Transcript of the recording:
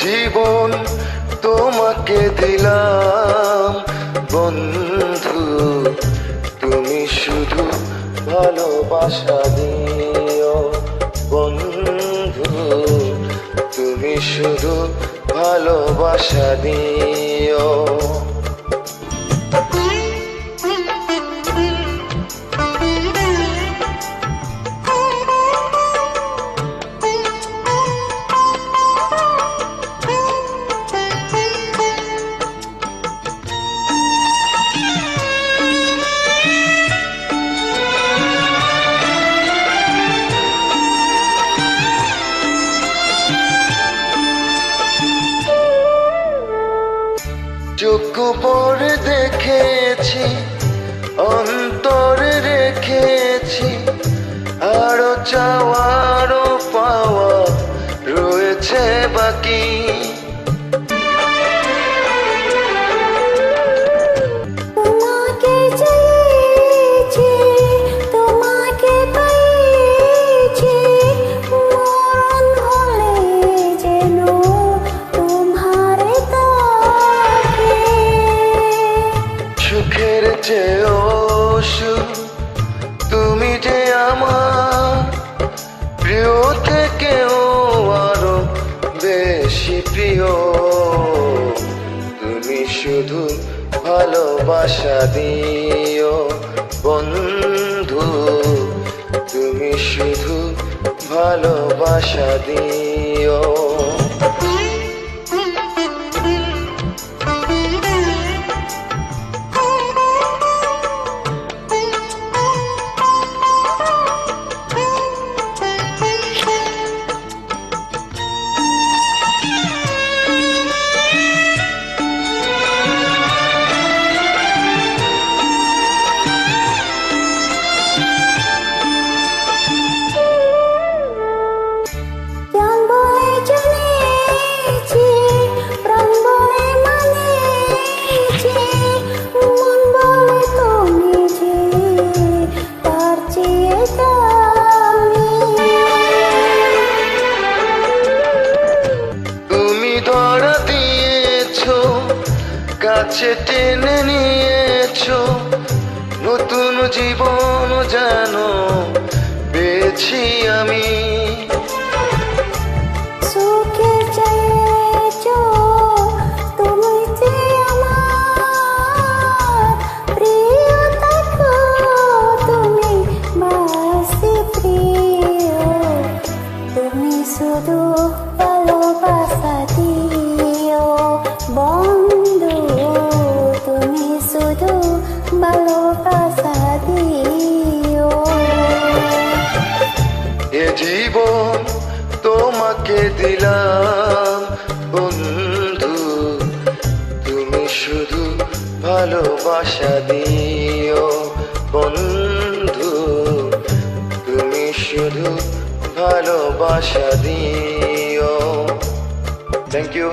জীবন তোমাকে দিলাম বন্ধু, তুমি শুধু ভালোবাসা দিও বন্ধু, তুমি শুধু ভালোবাসা দিও। চোখ পড়ে দেখেছি, অন্তর রেখেছি, আরো চাওয়ারও পাওয়া রয়েছে বাকি। সুখের চেয়েও সুখ, তুমি যে আমার প্রিয় থেকেও আরো বেশি প্রিয়। তুমি শুধু ভালোবাসা দিও বন্ধু, তুমি শুধু ভালোবাসা দিও। কাছে টেনে নিয়েছো, নতুন জীবন যেন পেয়েছি আমি। সুখে চেয়েছো তুমি যে আমার প্রিয়, থাকো তুমি বাসি প্রিয়, তুমি শুধু ভালোবাসা দিও বন্ধু, তুমি শুধু ভালোবাসা দিও। এ জীবন তোমাকে দিলাম বন্ধু, তুমি শুধু ভালোবাসা দিও বন্ধু, তুমি শুধু ভালোবাসা দিও। Thank you.